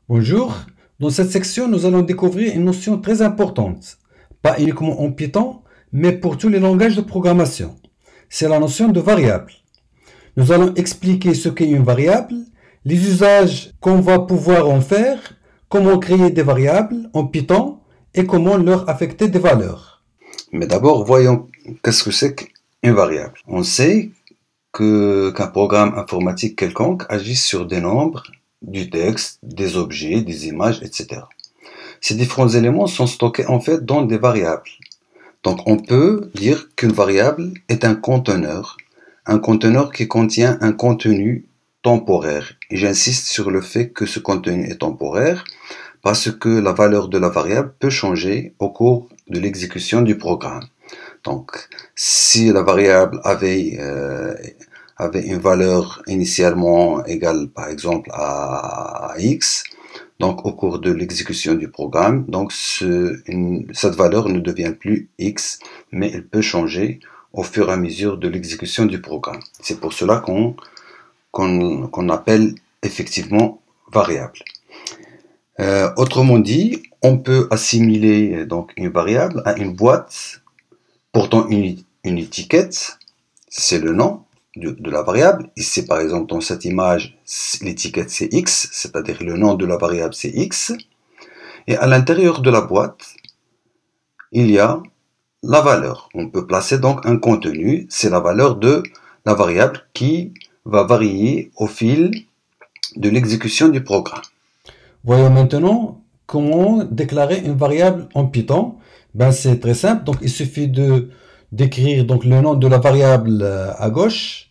Bonjour, dans cette section, nous allons découvrir une notion très importante, pas uniquement en Python, mais pour tous les langages de programmation. C'est la notion de variable. Nous allons expliquer ce qu'est une variable, les usages qu'on va pouvoir en faire, comment créer des variables en Python et comment leur affecter des valeurs. Mais d'abord, voyons qu'est-ce que c'est qu'une variable. On sait qu'un programme informatique quelconque agit sur des nombres, du texte, des objets, des images, etc. Ces différents éléments sont stockés en fait dans des variables. Donc on peut dire qu'une variable est un conteneur qui contient un contenu temporaire. Et j'insiste sur le fait que ce contenu est temporaire parce que la valeur de la variable peut changer au cours de l'exécution du programme. Donc si la variable avait une valeur initialement égale par exemple à x, donc au cours de l'exécution du programme, donc cette valeur ne devient plus x, mais elle peut changer au fur et à mesure de l'exécution du programme. C'est pour cela qu'on appelle effectivement variable. Autrement dit, on peut assimiler donc une variable à une boîte portant une étiquette, c'est le nom de la variable. Ici, par exemple, dans cette image, l'étiquette c'est x, c'est-à-dire le nom de la variable c'est x. Et à l'intérieur de la boîte, il y a la valeur. On peut placer donc un contenu, c'est la valeur de la variable qui va varier au fil de l'exécution du programme. Voyons maintenant comment déclarer une variable en Python. C'est très simple, donc il suffit d'écrire donc le nom de la variable à gauche,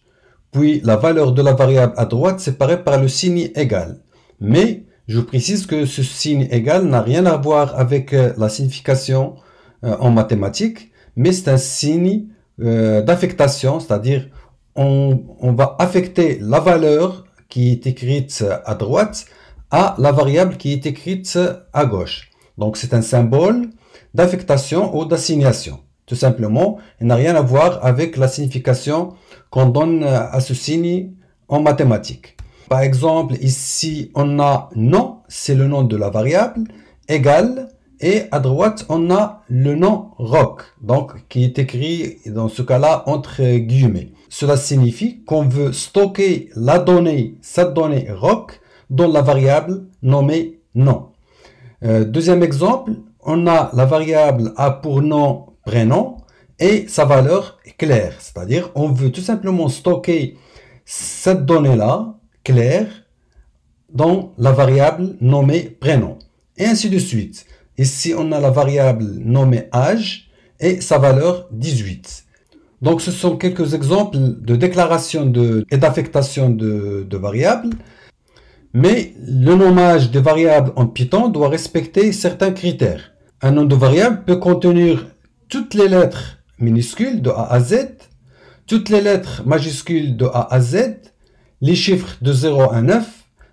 puis la valeur de la variable à droite séparée par le signe égal. Mais je précise que ce signe égal n'a rien à voir avec la signification en mathématiques, mais c'est un signe d'affectation, c'est-à-dire on va affecter la valeur qui est écrite à droite à la variable qui est écrite à gauche. Donc c'est un symbole d'affectation ou d'assignation. Tout simplement, il n'a rien à voir avec la signification qu'on donne à ce signe en mathématiques. Par exemple, ici, on a nom, c'est le nom de la variable, égal, et à droite, on a le nom roc, donc qui est écrit dans ce cas-là entre guillemets. Cela signifie qu'on veut stocker la donnée, cette donnée roc, dans la variable nommée nom. Deuxième exemple, on a la variable a pour nom prénom et sa valeur est claire, c'est-à-dire on veut tout simplement stocker cette donnée-là, claire, dans la variable nommée prénom. Et ainsi de suite. Ici, on a la variable nommée âge et sa valeur 18. Donc, ce sont quelques exemples de déclaration et d'affectation de variables. Mais le nommage des variables en Python doit respecter certains critères. Un nom de variable peut contenir toutes les lettres minuscules de A à Z, toutes les lettres majuscules de A à Z, les chiffres de 0 à 9,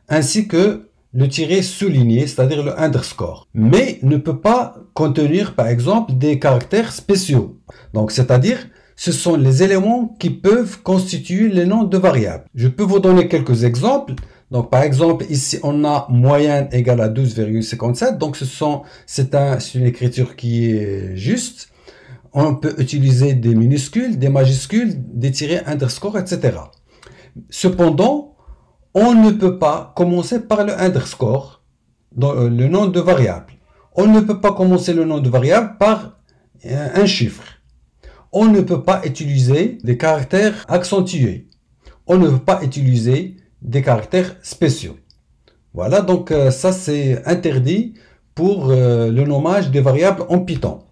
ainsi que le tiret souligné, c'est-à-dire le underscore. Mais ne peut pas contenir, par exemple, des caractères spéciaux. Donc, c'est-à-dire, ce sont les éléments qui peuvent constituer les noms de variables. Je peux vous donner quelques exemples. Donc, par exemple, ici, on a moyenne égale à 12,57. Donc, c'est une écriture qui est juste. On peut utiliser des minuscules, des majuscules, des tirets underscore, etc. Cependant, on ne peut pas commencer par le underscore, dans le nom de variable. On ne peut pas commencer le nom de variable par un chiffre. On ne peut pas utiliser des caractères accentués. On ne peut pas utiliser des caractères spéciaux. Voilà, donc ça c'est interdit pour le nommage des variables en Python.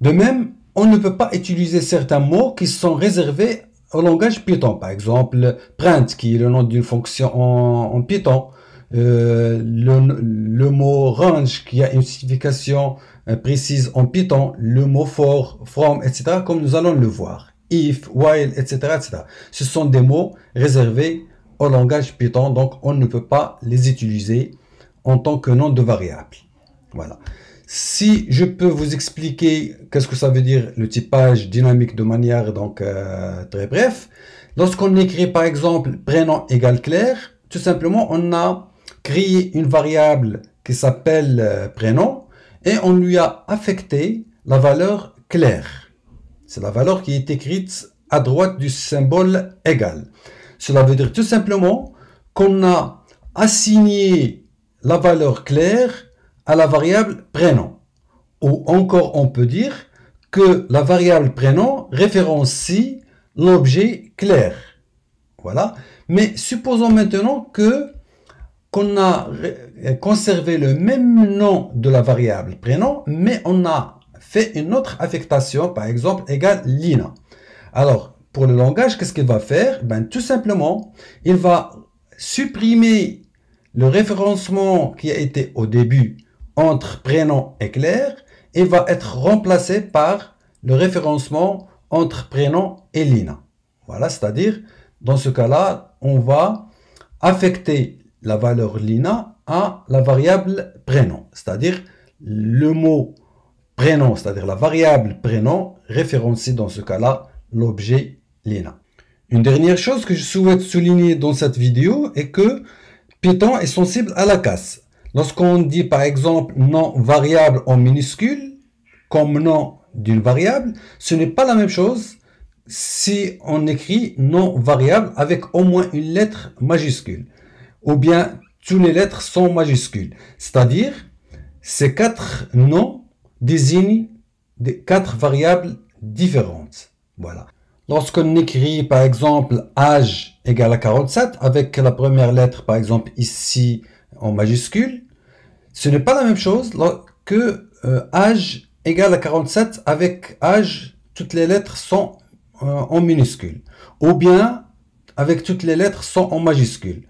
De même, on ne peut pas utiliser certains mots qui sont réservés au langage Python. Par exemple, print, qui est le nom d'une fonction en Python. Le mot range, qui a une signification précise en Python. Le mot for, from, etc., comme nous allons le voir. If, while, etc., etc. Ce sont des mots réservés au langage Python, donc on ne peut pas les utiliser en tant que nom de variable. Voilà. Si je peux vous expliquer qu'est-ce que ça veut dire le typage dynamique de manière très bref, lorsqu'on écrit par exemple prénom égale Claire, tout simplement on a créé une variable qui s'appelle prénom et on lui a affecté la valeur claire. C'est la valeur qui est écrite à droite du symbole égal. Cela veut dire tout simplement qu'on a assigné la valeur claire à la variable prénom. Ou encore on peut dire que la variable prénom référencie l'objet clair. Voilà. Mais supposons maintenant qu'on a conservé le même nom de la variable prénom, mais on a fait une autre affectation, par exemple, égale Lina. Alors, pour le langage, qu'est-ce qu'il va faire? Ben, tout simplement, il va supprimer le référencement qui a été au début entre prénom et clair et va être remplacé par le référencement entre prénom et Lina. Voilà, c'est-à-dire, dans ce cas-là, on va affecter la valeur Lina à la variable prénom, c'est-à-dire le mot prénom, c'est-à-dire la variable prénom référencie dans ce cas-là l'objet Lina. Une dernière chose que je souhaite souligner dans cette vidéo est que Python est sensible à la casse. Lorsqu'on dit par exemple nom variable en minuscule comme nom d'une variable, ce n'est pas la même chose si on écrit nom variable avec au moins une lettre majuscule ou bien toutes les lettres sont majuscules. C'est-à-dire ces 4 noms désignent des 4 variables différentes. Voilà. Lorsqu'on écrit par exemple âge égale à 47 avec la première lettre par exemple ici en majuscule, ce n'est pas la même chose que âge égale à 47 avec âge, toutes les lettres sont en minuscule. Ou bien avec toutes les lettres sont en majuscule.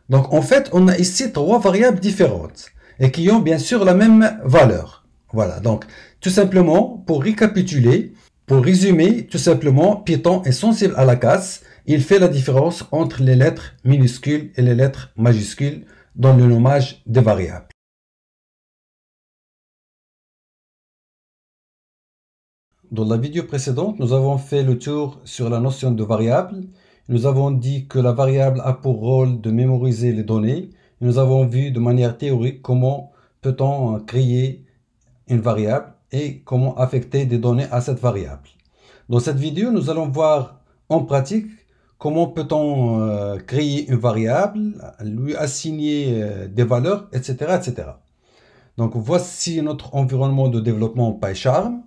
Donc en fait on a ici 3 variables différentes et qui ont bien sûr la même valeur. Voilà, donc tout simplement pour récapituler, pour résumer, tout simplement, Python est sensible à la casse. Il fait la différence entre les lettres minuscules et les lettres majuscules dans le nommage des variables. Dans la vidéo précédente, nous avons fait le tour sur la notion de variable. Nous avons dit que la variable a pour rôle de mémoriser les données. Nous avons vu de manière théorique comment peut-on créer une variable et comment affecter des données à cette variable. Dans cette vidéo, nous allons voir en pratique comment peut-on créer une variable, lui assigner des valeurs, etc., etc. Donc voici notre environnement de développement PyCharm.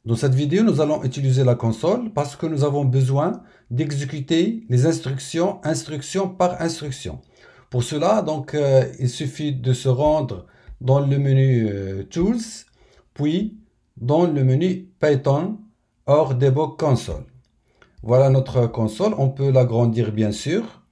Dans cette vidéo, nous allons utiliser la console parce que nous avons besoin d'exécuter les instructions, instruction par instruction. Pour cela, donc, il suffit de se rendre dans le menu Tools, puis dans le menu Python or Debug Console. Voilà notre console, on peut l'agrandir bien sûr.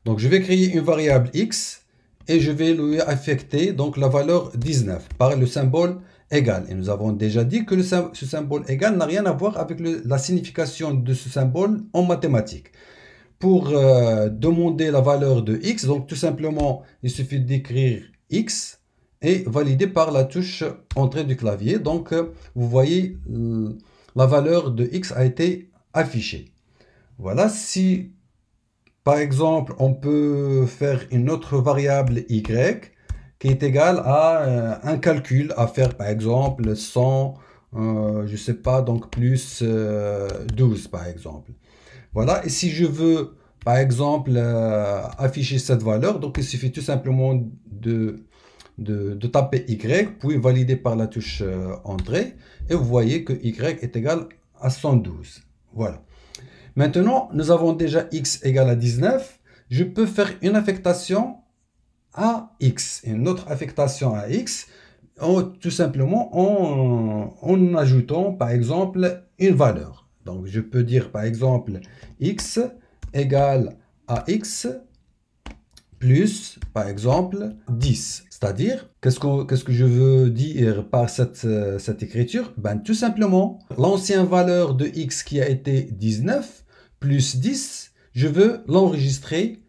Donc je vais créer une variable x et je vais lui affecter donc la valeur 19 par le symbole égal. Et nous avons déjà dit que ce symbole égal n'a rien à voir avec la signification de ce symbole en mathématiques. Pour demander la valeur de x, donc tout simplement il suffit d'écrire x et valider par la touche entrée du clavier. Donc vous voyez la valeur de x a été affichée. Voilà, si par exemple on peut faire une autre variable y qui est égale à un calcul à faire par exemple 100, je sais pas, donc plus 12 par exemple. Voilà, et si je veux par exemple afficher cette valeur, donc il suffit tout simplement de taper y, puis valider par la touche entrée, et vous voyez que y est égal à 112. Voilà. Maintenant, nous avons déjà x égale à 19. Je peux faire une affectation à x, une autre affectation à x, tout simplement en ajoutant par exemple une valeur. Donc je peux dire par exemple x égale à x plus par exemple 10. C'est-à-dire, qu'est-ce que je veux dire par cette écriture? Ben, tout simplement, l'ancienne valeur de x qui a été 19 plus 10, je veux l'enregistrer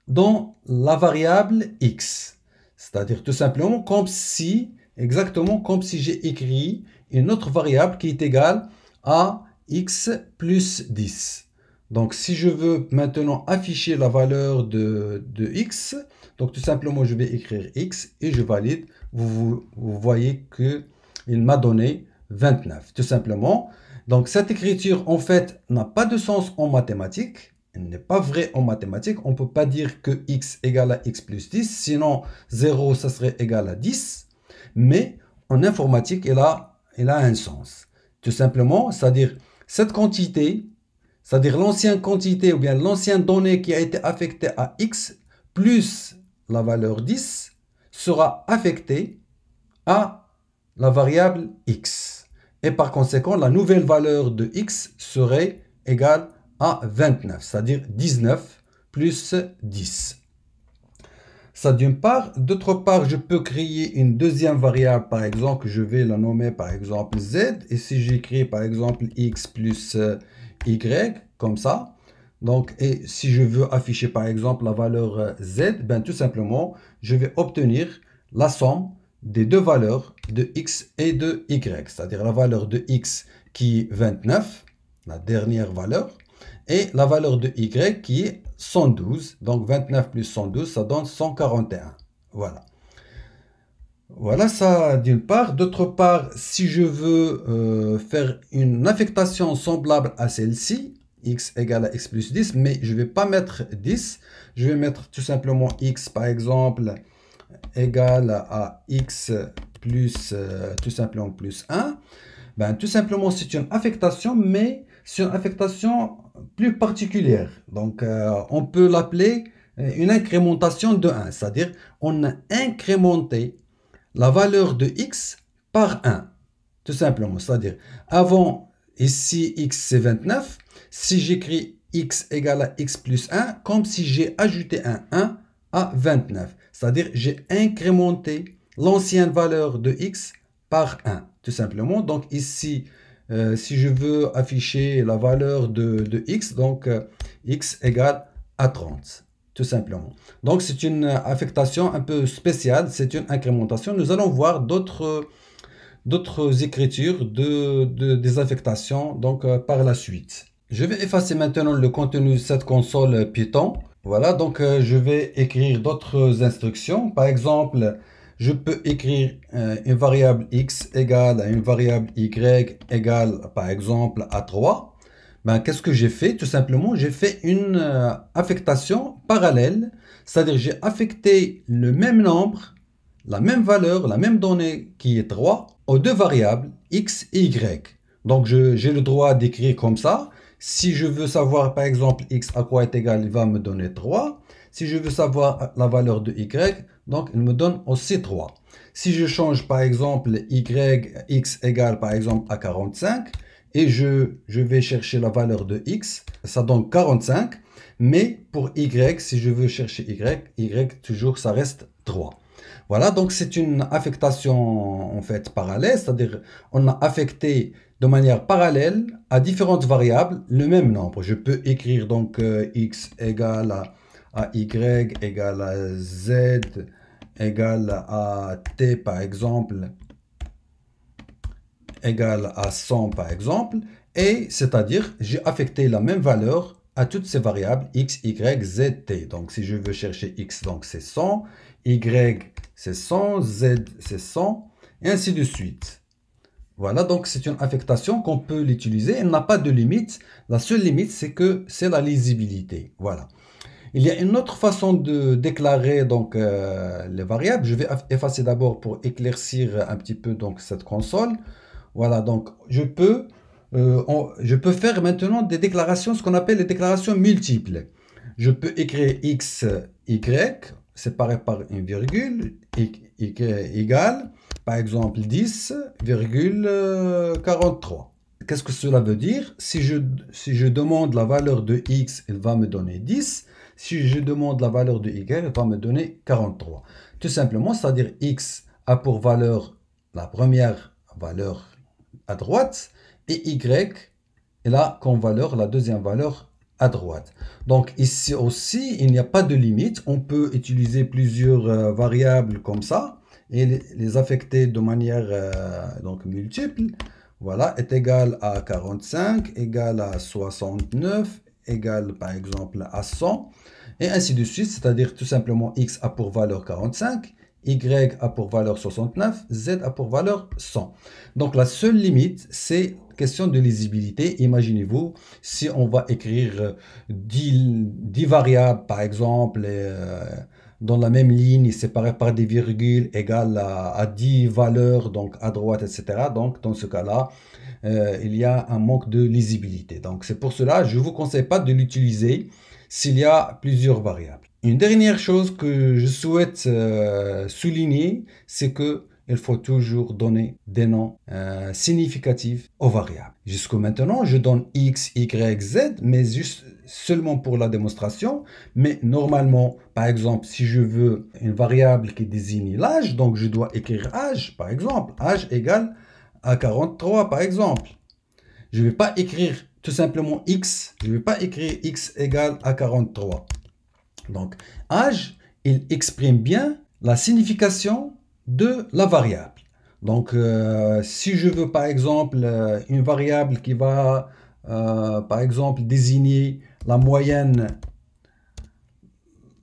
dans la variable x. C'est-à-dire tout simplement comme si, exactement comme si j'ai écrit une autre variable qui est égale à x plus 10. Donc, si je veux maintenant afficher la valeur de x, donc tout simplement, je vais écrire x et je valide. Vous voyez qu'il m'a donné 29, tout simplement. Donc, cette écriture, en fait, n'a pas de sens en mathématiques. Elle n'est pas vraie en mathématiques. On ne peut pas dire que x égale à x plus 10. Sinon, 0, ça serait égal à 10. Mais en informatique, elle a un sens. Tout simplement, c'est-à-dire cette quantité, c'est-à-dire l'ancienne quantité ou bien l'ancienne donnée qui a été affectée à x plus la valeur 10 sera affectée à la variable x. Et par conséquent, la nouvelle valeur de x serait égale à 29, c'est-à-dire 19 plus 10. Ça d'une part. D'autre part, je peux créer une deuxième variable, par exemple, je vais la nommer par exemple z. Et si j'écris par exemple x plus y, comme ça. Donc, et si je veux afficher par exemple la valeur z, ben tout simplement, je vais obtenir la somme des deux valeurs de x et de y. C'est-à-dire la valeur de x qui est 29, la dernière valeur, et la valeur de y qui est 112. Donc 29 plus 112, ça donne 141. Voilà. Voilà ça d'une part. D'autre part, si je veux faire une affectation semblable à celle-ci, x égale à x plus 10, mais je ne vais pas mettre 10. Je vais mettre tout simplement x, par exemple, égale à x plus, tout simplement, plus 1. Ben, tout simplement, c'est une affectation, mais c'est une affectation plus particulière. Donc, on peut l'appeler une incrémentation de 1. C'est-à-dire, on a incrémenté la valeur de x par 1. Tout simplement. C'est-à-dire, avant, ici, x c'est 29. Si j'écris x égale à x plus 1, comme si j'ai ajouté un 1 à 29. C'est-à-dire, j'ai incrémenté l'ancienne valeur de x par 1. Tout simplement. Donc, ici, si je veux afficher la valeur de x, donc x égale à 30. Tout simplement. Donc, c'est une affectation un peu spéciale, c'est une incrémentation. Nous allons voir d'autres écritures des affectations donc, par la suite. Je vais effacer maintenant le contenu de cette console Python. Voilà, donc je vais écrire d'autres instructions. Par exemple, je peux écrire une variable x égale à une variable y égale, par exemple, à 3. Ben, qu'est-ce que j'ai fait? Tout simplement, j'ai fait une affectation parallèle, c'est-à-dire j'ai affecté le même nombre, la même valeur, la même donnée qui est 3 aux deux variables x et y. Donc, j'ai le droit d'écrire comme ça. Si je veux savoir, par exemple, x à quoi est égal, il va me donner 3. Si je veux savoir la valeur de y, donc il me donne aussi 3. Si je change, par exemple, x égale, par exemple, à 45, et je vais chercher la valeur de x, ça donne 45. Mais pour y, si je veux chercher y toujours, ça reste 3. Voilà, donc c'est une affectation en fait parallèle, c'est-à-dire on a affecté de manière parallèle à différentes variables le même nombre. Je peux écrire donc x égale à y égale à z égale à t par exemple égale à 100 par exemple, et c'est-à-dire j'ai affecté la même valeur à toutes ces variables x, y, z, t. Donc si je veux chercher x, donc c'est 100, y c'est 100, z c'est 100, et ainsi de suite. Voilà, donc c'est une affectation qu'on peut l'utiliser. Elle n'a pas de limite. La seule limite, c'est que c'est la lisibilité. Voilà. Il y a une autre façon de déclarer donc les variables. Je vais effacer d'abord pour éclaircir un petit peu donc cette console. Voilà, donc je peux faire maintenant des déclarations, ce qu'on appelle les déclarations multiples. Je peux écrire x, y, séparé par une virgule, égale, par exemple, 10,43. Qu'est-ce que cela veut dire? Si je demande la valeur de x, il va me donner 10. Si je demande la valeur de y, il va me donner 43. Tout simplement, c'est-à-dire x a pour valeur la première valeur à droite et y est là comme valeur la deuxième valeur à droite. Donc ici aussi, il n'y a pas de limite. On peut utiliser plusieurs variables comme ça et les affecter de manière donc multiple. Voilà, est égal à 45, égal à 69, égale par exemple à 100, et ainsi de suite, c'est-à-dire tout simplement x a pour valeur 45, y a pour valeur 69, z a pour valeur 100. Donc la seule limite, c'est question de lisibilité. Imaginez-vous, si on va écrire 10 variables par exemple, dans la même ligne, séparées par des virgules, égales à 10 valeurs, donc à droite, etc. Donc dans ce cas-là, il y a un manque de lisibilité. Donc c'est pour cela, je ne vous conseille pas de l'utiliser s'il y a plusieurs variables. Une dernière chose que je souhaite souligner, c'est que il faut toujours donner des noms significatifs aux variables. Jusqu'à maintenant, je donne x, y, z, mais juste seulement pour la démonstration. Mais normalement, par exemple, si je veux une variable qui désigne l'âge, donc je dois écrire âge, par exemple. Âge égale à 43, par exemple. Je ne vais pas écrire tout simplement x. Je ne vais pas écrire x égale à 43. Donc, âge, il exprime bien la signification de la variable. Donc, si je veux par exemple une variable qui va par exemple désigner la moyenne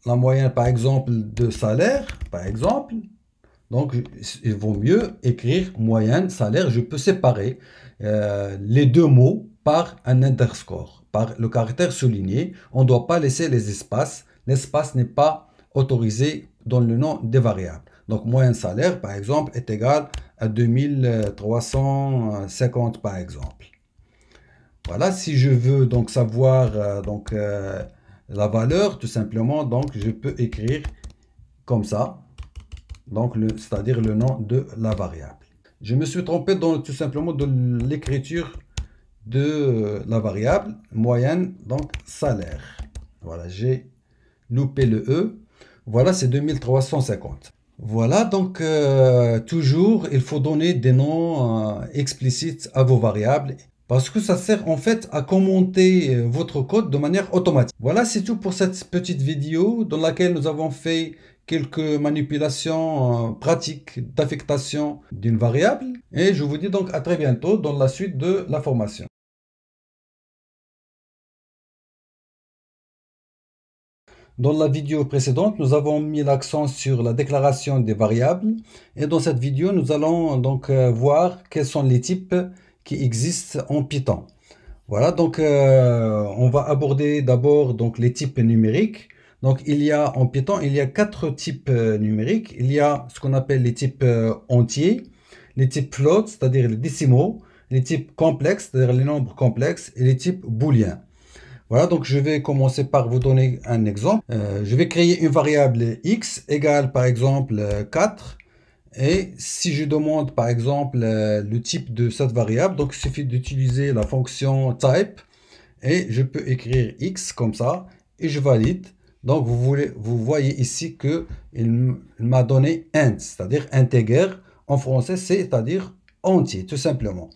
par exemple de salaire, par exemple, donc il vaut mieux écrire moyenne, salaire. Je peux séparer les deux mots par un underscore, par le caractère souligné. On ne doit pas laisser les espaces. L'espace n'est pas autorisé dans le nom des variables. Donc, moyenne salaire, par exemple, est égal à 2350, par exemple. Voilà, si je veux donc savoir la valeur, tout simplement, donc je peux écrire comme ça, donc c'est-à-dire le nom de la variable. Je me suis trompé tout simplement de l'écriture de la variable moyenne, donc salaire. Voilà, j'ai loupé le E. Voilà, c'est 2350. Voilà, donc toujours, il faut donner des noms explicites à vos variables parce que ça sert en fait à commenter votre code de manière automatique. Voilà, c'est tout pour cette petite vidéo dans laquelle nous avons fait quelques manipulations pratiques d'affectation d'une variable. Et je vous dis donc à très bientôt dans la suite de la formation. Dans la vidéo précédente, nous avons mis l'accent sur la déclaration des variables. Et dans cette vidéo, nous allons donc voir quels sont les types qui existent en Python. Voilà, donc on va aborder d'abord donc les types numériques. Donc il y a en Python, il y a 4 types numériques. Il y a ce qu'on appelle les types entiers, les types float, c'est-à-dire les décimaux, les types complexes, c'est-à-dire les nombres complexes, et les types booléens. Voilà, donc je vais commencer par vous donner un exemple. Je vais créer une variable x égale par exemple 4. Et si je demande par exemple le type de cette variable, donc il suffit d'utiliser la fonction type et je peux écrire x comme ça et je valide. Donc vous voyez ici que il m'a donné int, c'est-à-dire integer en français, c'est-à-dire entier, tout simplement.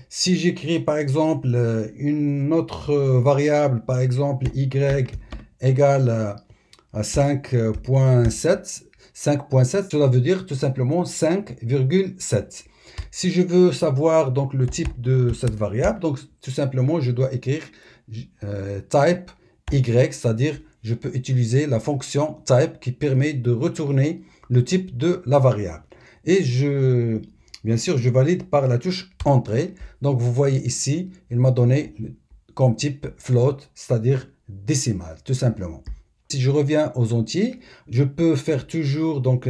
Si j'écris par exemple une autre variable, par exemple y égale à 5.7, 5.7, cela veut dire tout simplement 5,7. Si je veux savoir donc le type de cette variable, donc tout simplement je dois écrire type y, c'est-à-dire je peux utiliser la fonction type qui permet de retourner le type de la variable. Et bien sûr, je valide par la touche entrée. Donc, vous voyez ici, il m'a donné comme type float, c'est-à-dire décimal, tout simplement. Si je reviens aux entiers, je peux faire toujours donc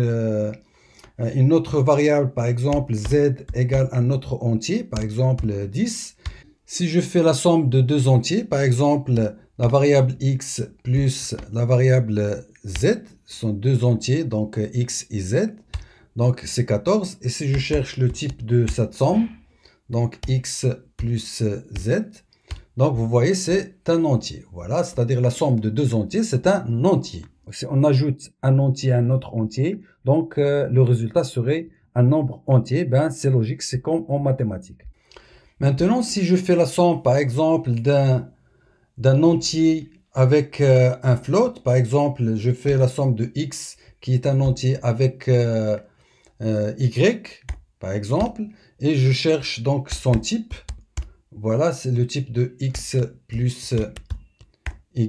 une autre variable, par exemple z égale un autre entier, par exemple 10. Si je fais la somme de deux entiers, par exemple la variable x plus la variable z, sont deux entiers, donc x et z. Donc c'est 14. Et si je cherche le type de cette somme, donc x plus z, donc vous voyez c'est un entier. Voilà, c'est-à-dire la somme de deux entiers, c'est un entier. Si on ajoute un entier à un autre entier, donc le résultat serait un nombre entier. Ben, c'est logique, c'est comme en mathématiques. Maintenant, si je fais la somme, par exemple, d'un entier avec un float, par exemple, je fais la somme de x qui est un entier avec y, par exemple, et je cherche donc son type. Voilà, c'est le type de x plus y.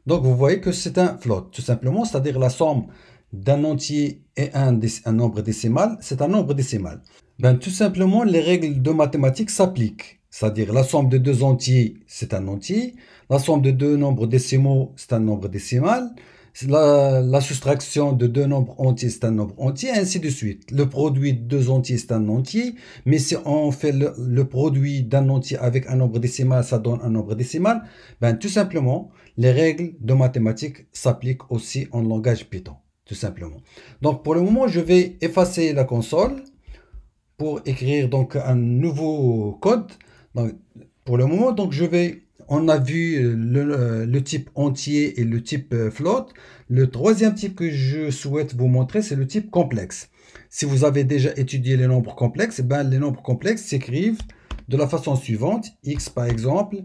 Donc vous voyez que c'est un float, tout simplement, c'est-à-dire la somme d'un entier et un nombre décimal, c'est un nombre décimal. Ben, tout simplement, les règles de mathématiques s'appliquent. C'est-à-dire la somme de deux entiers, c'est un entier. La somme de deux nombres décimaux, c'est un nombre décimal. La soustraction de deux nombres entiers, c'est un nombre entier, ainsi de suite. Le produit de deux entiers, c'est un entier. Mais si on fait le produit d'un entier avec un nombre décimal, ça donne un nombre décimal. Ben, tout simplement, les règles de mathématiques s'appliquent aussi en langage Python. Tout simplement. Donc, pour le moment, je vais effacer la console pour écrire donc un nouveau code. Donc, pour le moment, donc on a vu le type entier et le type float. Le troisième type que je souhaite vous montrer, c'est le type complexe. Si vous avez déjà étudié les nombres complexes, ben, les nombres complexes s'écrivent de la façon suivante. X, par exemple,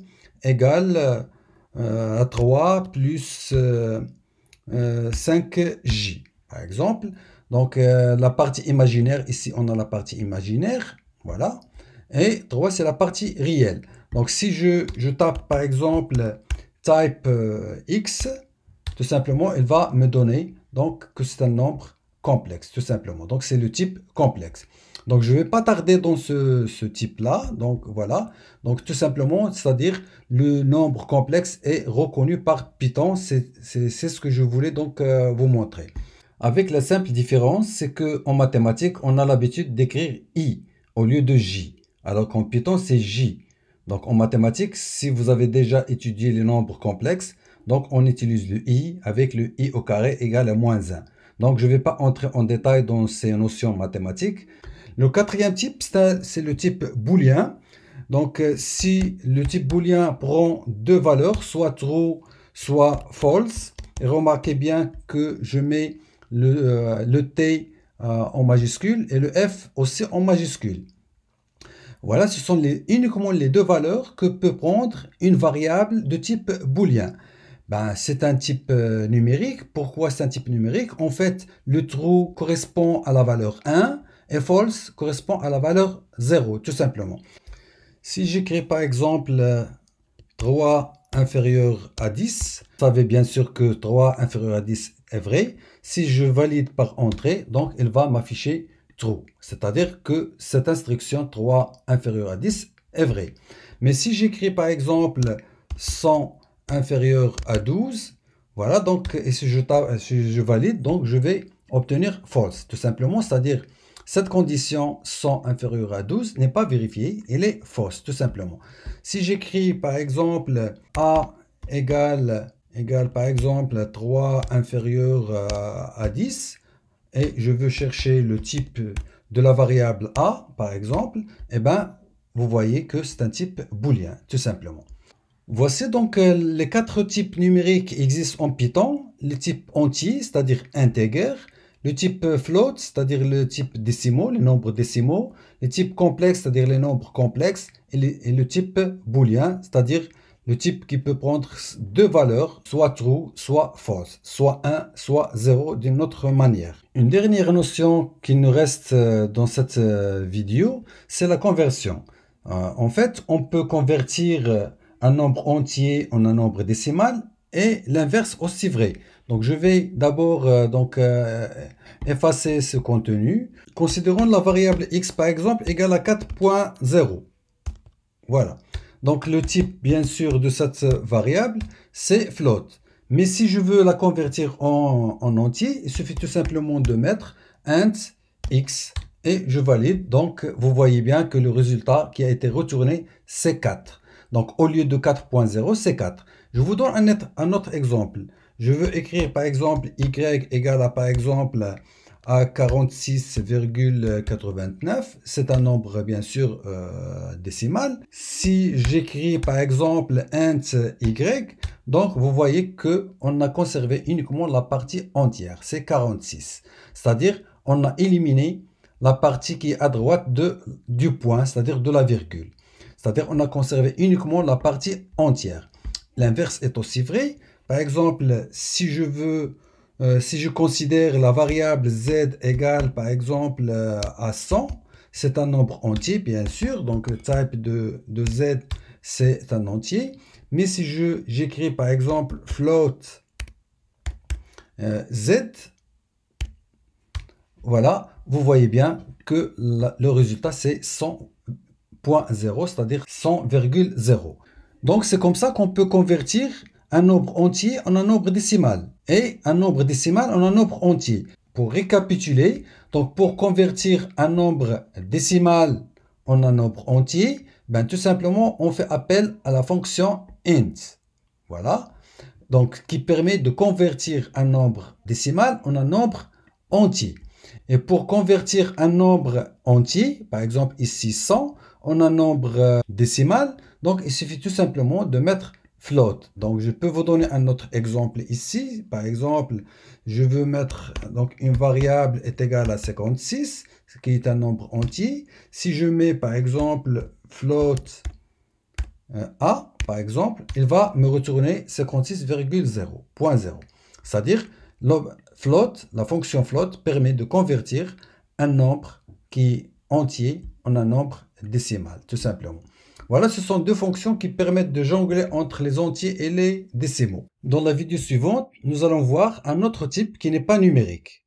égale à 3 plus 5J, par exemple. Donc, la partie imaginaire, ici, on a la partie imaginaire. Voilà. Et 3, c'est la partie réelle. Donc, si je tape, par exemple, type X, tout simplement, il va me donner donc, que c'est un nombre complexe, tout simplement. Donc, c'est le type complexe. Donc, je ne vais pas tarder dans ce type-là. Donc, voilà. Donc, tout simplement, c'est-à-dire le nombre complexe est reconnu par Python. C'est ce que je voulais donc vous montrer. Avec la simple différence, c'est qu'en mathématiques, on a l'habitude d'écrire I au lieu de J. Alors qu'en Python, c'est J. Donc, en mathématiques, si vous avez déjà étudié les nombres complexes, donc on utilise le I avec le I au carré égale à moins 1. Donc, je ne vais pas entrer en détail dans ces notions mathématiques. Le quatrième type, c'est le type booléen. Donc, si le type booléen prend deux valeurs, soit true, soit false, et remarquez bien que je mets le T en majuscule et le F aussi en majuscule. Voilà, ce sont uniquement les deux valeurs que peut prendre une variable de type booléen. Ben, c'est un type numérique. Pourquoi c'est un type numérique? En fait, le true correspond à la valeur 1 et false correspond à la valeur 0, tout simplement. Si j'écris par exemple 3 inférieur à 10, vous savez bien sûr que 3 inférieur à 10 est vrai. Si je valide par entrée, donc il va m'afficher true. C'est-à-dire que cette instruction 3 inférieur à 10 est vraie. Mais si j'écris par exemple 100 inférieur à 12, voilà, donc et si je valide, donc je vais obtenir false, tout simplement, c'est-à-dire cette condition 100 inférieur à 12 n'est pas vérifiée, elle est fausse, tout simplement. Si j'écris par exemple A égale par exemple 3 inférieur à 10, et je veux chercher le type de la variable A, par exemple, eh ben, vous voyez que c'est un type booléen, tout simplement. Voici donc les quatre types numériques qui existent en Python. Le type entier, c'est-à-dire integer. Le type float, c'est-à-dire le type décimaux, les nombres décimaux. Le type complexe, c'est-à-dire les nombres complexes. Et le type booléen, c'est-à-dire le type qui peut prendre deux valeurs, soit true, soit false, soit 1, soit 0 d'une autre manière. Une dernière notion qui nous reste dans cette vidéo, c'est la conversion. En fait, on peut convertir un nombre entier en un nombre décimal et l'inverse aussi vrai. Donc je vais d'abord effacer ce contenu. Considérons la variable x par exemple égale à 4.0. Voilà. Donc le type bien sûr de cette variable c'est float. Mais si je veux la convertir en entier, il suffit tout simplement de mettre int x et je valide. Donc vous voyez bien que le résultat qui a été retourné c'est 4. Donc, au lieu de 4.0, c'est 4. Je vous donne un autre exemple. Je veux écrire, par exemple, y égale à, par exemple, à 46,89. C'est un nombre, bien sûr, décimal. Si j'écris, par exemple, int y, donc, vous voyez qu'on a conservé uniquement la partie entière. C'est 46. C'est-à-dire, on a éliminé la partie qui est à droite du point, c'est-à-dire de la virgule. C'est-à-dire on a conservé uniquement la partie entière. L'inverse est aussi vrai. Par exemple, si je considère la variable z égale par exemple à 100, c'est un nombre entier bien sûr. Donc le type de z c'est un entier. Mais si j'écris par exemple float z, voilà, vous voyez bien que le résultat c'est 100.0, c'est-à-dire 100,0. Donc c'est comme ça qu'on peut convertir un nombre entier en un nombre décimal et un nombre décimal en un nombre entier. Pour récapituler, donc pour convertir un nombre décimal en un nombre entier, ben tout simplement on fait appel à la fonction int. Voilà, donc qui permet de convertir un nombre décimal en un nombre entier. Et pour convertir un nombre entier, par exemple ici 100, en un nombre décimal, donc il suffit tout simplement de mettre float. Donc je peux vous donner un autre exemple ici. Par exemple, je veux mettre donc une variable est égale à 56, ce qui est un nombre entier. Si je mets par exemple float a, par exemple, il va me retourner 56,0.0. C'est-à-dire, la fonction float permet de convertir un nombre qui est entier en un nombre décimal, tout simplement. Voilà, ce sont deux fonctions qui permettent de jongler entre les entiers et les décimaux. Dans la vidéo suivante, nous allons voir un autre type qui n'est pas numérique.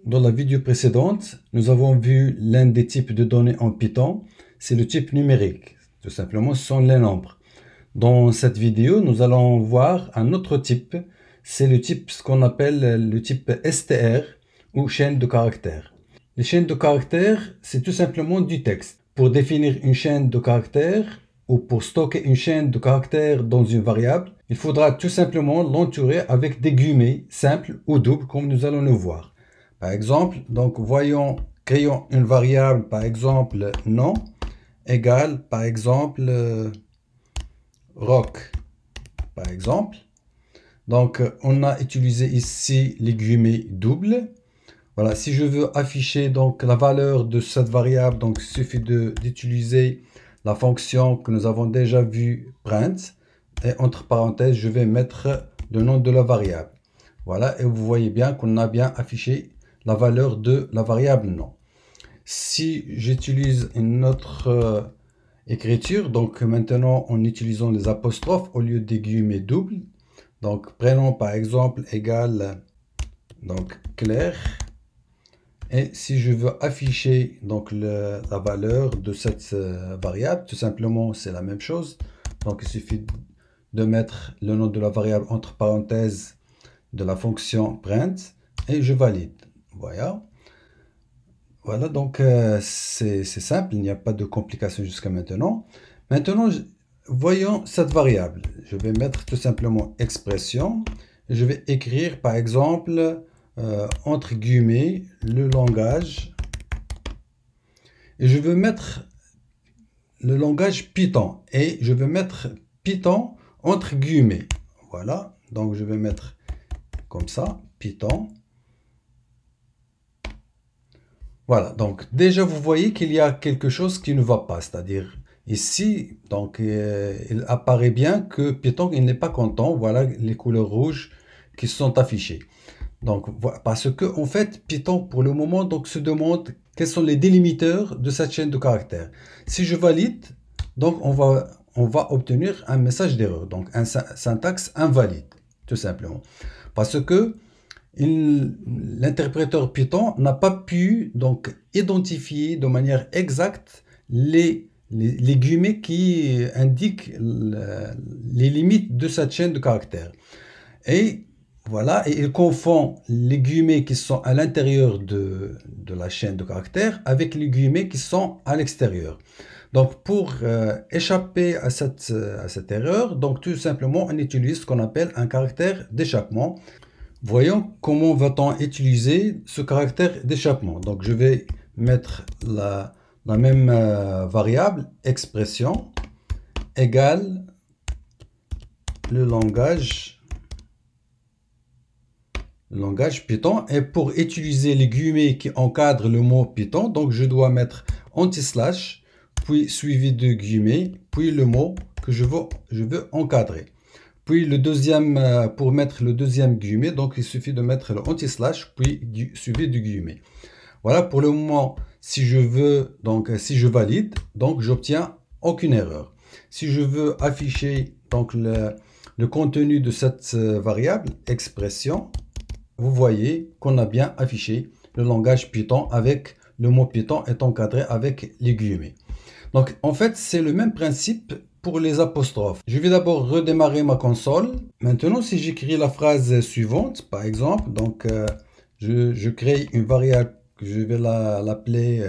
Dans la vidéo précédente, nous avons vu l'un des types de données en Python, c'est le type numérique. Tout simplement, ce sont les nombres. Dans cette vidéo, nous allons voir un autre type, c'est le type, ce qu'on appelle le type str ou chaîne de caractères. Les chaînes de caractères, c'est tout simplement du texte. Pour définir une chaîne de caractères ou pour stocker une chaîne de caractères dans une variable, il faudra tout simplement l'entourer avec des guillemets simples ou doubles comme nous allons le voir. Par exemple, donc créons une variable, par exemple nom, égale, par exemple rock, par exemple. Donc, on a utilisé ici les guillemets doubles. Voilà, si je veux afficher donc la valeur de cette variable, donc il suffit d'utiliser la fonction que nous avons déjà vue print. Et entre parenthèses, je vais mettre le nom de la variable. Voilà, et vous voyez bien qu'on a bien affiché la valeur de la variable nom. Si j'utilise une autre écriture, donc maintenant en utilisant les apostrophes au lieu des guillemets doubles, donc prenons par exemple égal donc clair, et si je veux afficher donc la valeur de cette variable, tout simplement c'est la même chose. Donc il suffit de mettre le nom de la variable entre parenthèses de la fonction print et je valide. Voilà, donc c'est simple, il n'y a pas de complications jusqu'à maintenant. Maintenant, voyons cette variable. Je vais mettre tout simplement expression. Je vais écrire par exemple entre guillemets le langage. Et je veux mettre le langage Python. Et je vais mettre Python entre guillemets. Voilà, donc je vais mettre comme ça, Python. Voilà, donc déjà vous voyez qu'il y a quelque chose qui ne va pas, c'est-à-dire ici, donc il apparaît bien que Python il n'est pas content, voilà les couleurs rouges qui sont affichées. Donc parce que en fait Python pour le moment donc se demande quels sont les délimiteurs de cette chaîne de caractères. Si je valide, donc on va obtenir un message d'erreur, donc un syntaxe invalide, tout simplement, parce que l'interpréteur Python n'a pas pu donc identifier de manière exacte les guillemets qui indiquent les limites de cette chaîne de caractères. Et voilà, et il confond les guillemets qui sont à l'intérieur de la chaîne de caractères avec les guillemets qui sont à l'extérieur. Donc pour échapper à cette erreur, donc tout simplement on utilise ce qu'on appelle un caractère d'échappement. Voyons comment va-t-on utiliser ce caractère d'échappement. Donc je vais mettre la même variable expression égale le langage Python. Et pour utiliser les guillemets qui encadrent le mot Python, donc je dois mettre anti-slash, puis suivi de guillemets, puis le mot que je veux encadrer. Puis le deuxième, pour mettre le deuxième guillemet, donc il suffit de mettre le anti-slash, puis suivi du guillemet. Voilà, pour le moment, Si je veux, donc si je valide, donc j'obtiens aucune erreur. Si je veux afficher donc le contenu de cette variable expression, vous voyez qu'on a bien affiché le langage Python avec le mot Python est encadré avec les guillemets. Donc en fait c'est le même principe pour les apostrophes. Je vais d'abord redémarrer ma console. Maintenant si j'écris la phrase suivante par exemple, donc je crée une variable que je vais l'appeler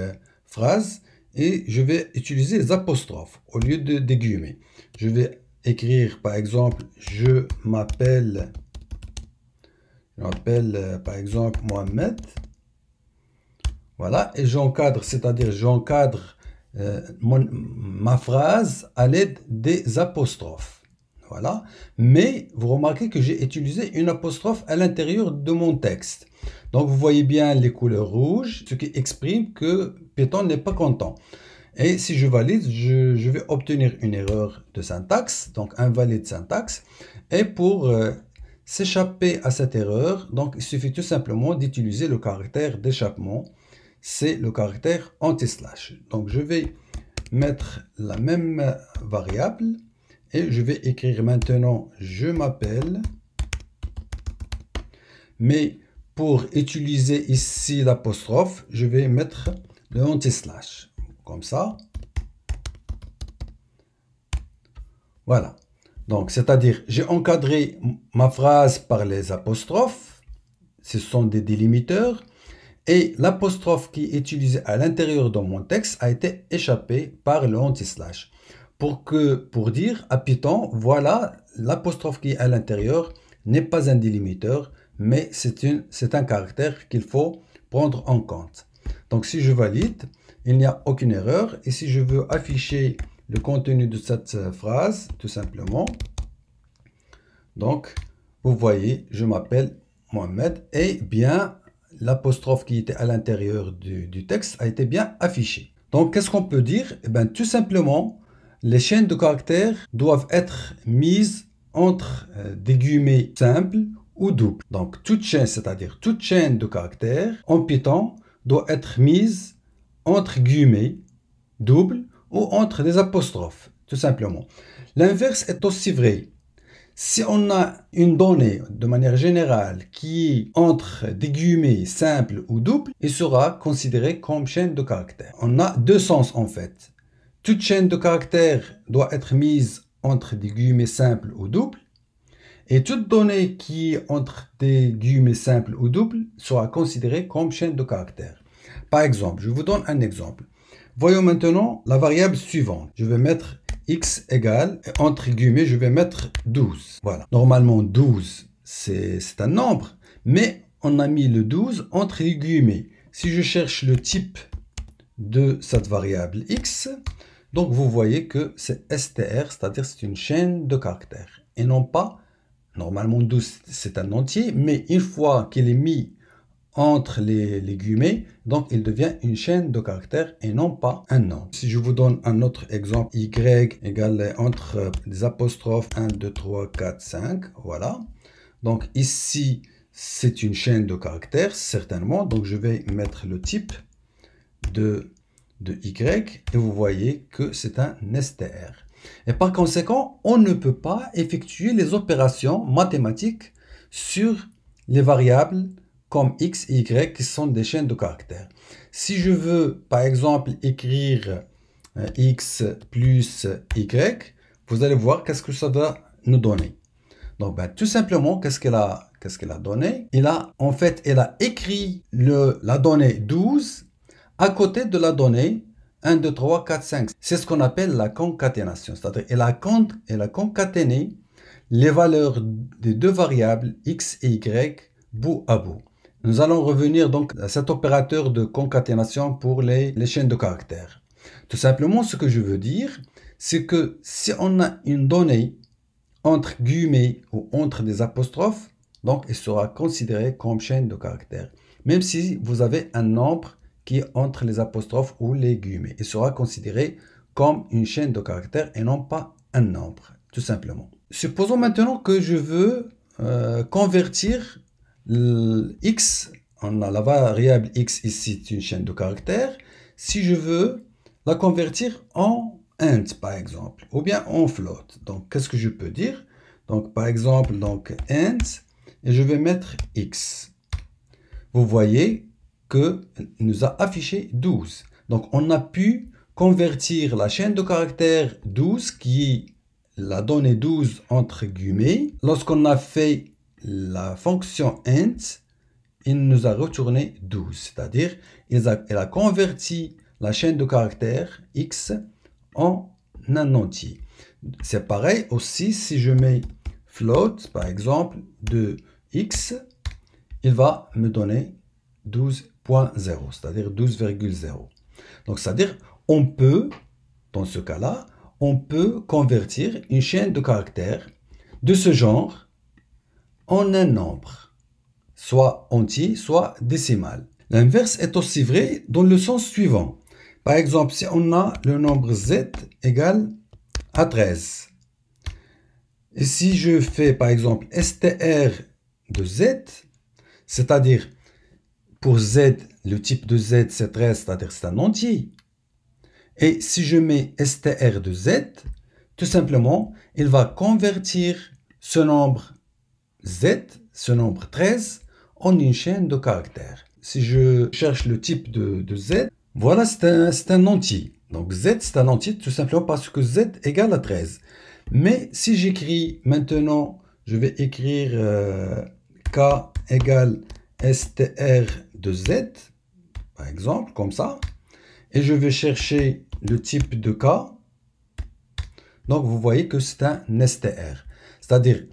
phrase et je vais utiliser les apostrophes au lieu des guillemets. Je vais écrire par exemple je m'appelle par exemple Mohamed. Voilà, et j'encadre, c'est-à-dire j'encadre ma phrase à l'aide des apostrophes. Voilà, mais vous remarquez que j'ai utilisé une apostrophe à l'intérieur de mon texte. Donc vous voyez bien les couleurs rouges, ce qui exprime que Python n'est pas content. Et si je valide, je vais obtenir une erreur de syntaxe, donc invalide syntaxe. Et pour s'échapper à cette erreur, donc il suffit tout simplement d'utiliser le caractère d'échappement. C'est le caractère anti-slash. Donc je vais mettre la même variable et je vais écrire maintenant je m'appelle. Mais pour utiliser ici l'apostrophe, je vais mettre le anti-slash. Comme ça. Voilà. Donc, c'est-à-dire, j'ai encadré ma phrase par les apostrophes. Ce sont des délimiteurs. Et l'apostrophe qui est utilisée à l'intérieur de mon texte a été échappée par le anti-slash. Pour dire à Python, voilà, l'apostrophe qui est à l'intérieur n'est pas un délimiteur, mais c'est un caractère qu'il faut prendre en compte. Donc, si je valide, il n'y a aucune erreur. Et si je veux afficher le contenu de cette phrase, tout simplement, donc, vous voyez, je m'appelle Mohamed et bien, l'apostrophe qui était à l'intérieur du texte a été bien affichée. Donc, qu'est-ce qu'on peut dire? Eh bien, tout simplement, les chaînes de caractères doivent être mises entre des guillemets simples ou doubles. Donc, toute chaîne, c'est-à-dire toute chaîne de caractères en Python doit être mise entre guillemets doubles ou entre des apostrophes, tout simplement. L'inverse est aussi vrai. Si on a une donnée de manière générale qui est entre des guillemets simples ou doubles, il sera considéré comme chaîne de caractères. On a deux sens en fait. Toute chaîne de caractères doit être mise entre des guillemets simples ou doubles. Et toute donnée qui est entre des guillemets simples ou doubles sera considérée comme chaîne de caractères. Par exemple, je vous donne un exemple. Voyons maintenant la variable suivante. Je vais mettre x égale, entre guillemets, je vais mettre 12. Voilà. Normalement, 12, c'est un nombre, mais on a mis le 12 entre les guillemets. Si je cherche le type de cette variable x, donc vous voyez que c'est str, c'est-à-dire c'est une chaîne de caractères. Et non pas, normalement 12, c'est un entier, mais une fois qu'il est mis entre les guillemets, donc il devient une chaîne de caractères et non pas un nombre. Si je vous donne un autre exemple, y égale entre des apostrophes 1, 2, 3, 4, 5, voilà. Donc ici, c'est une chaîne de caractères, certainement. Donc je vais mettre le type de y et vous voyez que c'est un str. Et par conséquent, on ne peut pas effectuer les opérations mathématiques sur les variables comme x et y qui sont des chaînes de caractères. Si je veux par exemple écrire x plus y, vous allez voir qu'est-ce que ça va nous donner. Donc tout simplement, qu'est-ce qu'elle a donné? Elle a écrit la donnée 12 à côté de la donnée 1, 2, 3, 4, 5. C'est ce qu'on appelle la concaténation. C'est-à-dire elle a concaténé les valeurs des deux variables x et y bout à bout. Nous allons revenir donc à cet opérateur de concaténation pour les chaînes de caractères. Tout simplement, ce que je veux dire, c'est que si on a une donnée entre guillemets ou entre des apostrophes, donc il sera considéré comme chaîne de caractères. Même si vous avez un nombre qui est entre les apostrophes ou les guillemets, il sera considéré comme une chaîne de caractères et non pas un nombre, tout simplement. Supposons maintenant que je veux convertir x, on a la variable x ici, c'est une chaîne de caractères. si je veux la convertir en int, par exemple, ou bien en float. Donc, qu'est-ce que je peux dire? Donc, par exemple, donc int, et je vais mettre x. Vous voyez qu'il nous a affiché 12. Donc, on a pu convertir la chaîne de caractères 12, qui est la donnée 12 entre guillemets. Lorsqu'on a fait la fonction int, il nous a retourné 12. C'est-à-dire, il a converti la chaîne de caractères x en un entier. C'est pareil aussi si je mets float, par exemple, de x, il va me donner 12.0, c'est-à-dire 12,0. Donc, c'est-à-dire, on peut, dans ce cas-là, on peut convertir une chaîne de caractères de ce genre en un nombre, soit entier, soit décimal. L'inverse est aussi vrai dans le sens suivant. Par exemple, si on a le nombre z égale à 13, et si je fais par exemple str de z, c'est-à-dire pour z, le type de z c'est 13, c'est-à-dire c'est un entier. Et si je mets str de z, tout simplement, il va convertir ce nombre z, ce nombre 13, en une chaîne de caractères. Si je cherche le type de z, voilà, c'est un entier. Donc z, c'est un entier tout simplement parce que z égale à 13. Mais si j'écris maintenant, je vais écrire k égale str de z, par exemple, comme ça. Et je vais chercher le type de k. Donc, vous voyez que c'est un str. C'est-à-dire,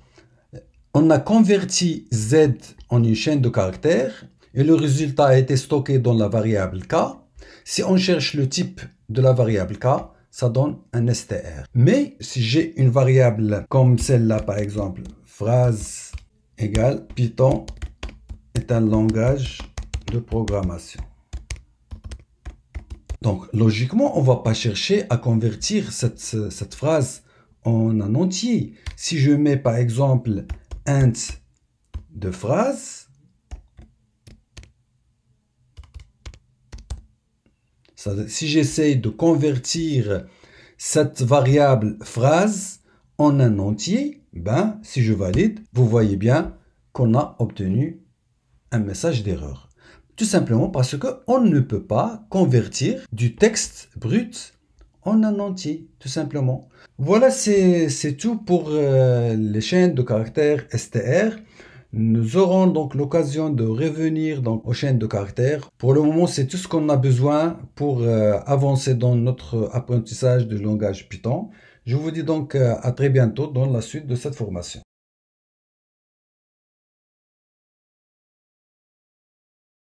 on a converti z en une chaîne de caractères et le résultat a été stocké dans la variable k. Si on cherche le type de la variable k, ça donne un str. Mais si j'ai une variable comme celle-là, par exemple, phrase égale Python est un langage de programmation. Donc, logiquement, on ne va pas chercher à convertir cette phrase en un entier. Si je mets, par exemple, int de phrase, si j'essaie de convertir cette variable phrase en un entier, ben, si je valide, vous voyez bien qu'on a obtenu un message d'erreur. Tout simplement parce qu'on ne peut pas convertir du texte brut en un entier, tout simplement. Voilà, c'est tout pour les chaînes de caractères str. Nous aurons donc l'occasion de revenir donc aux chaînes de caractères. Pour le moment, c'est tout ce qu'on a besoin pour avancer dans notre apprentissage du langage Python. Je vous dis donc à très bientôt dans la suite de cette formation.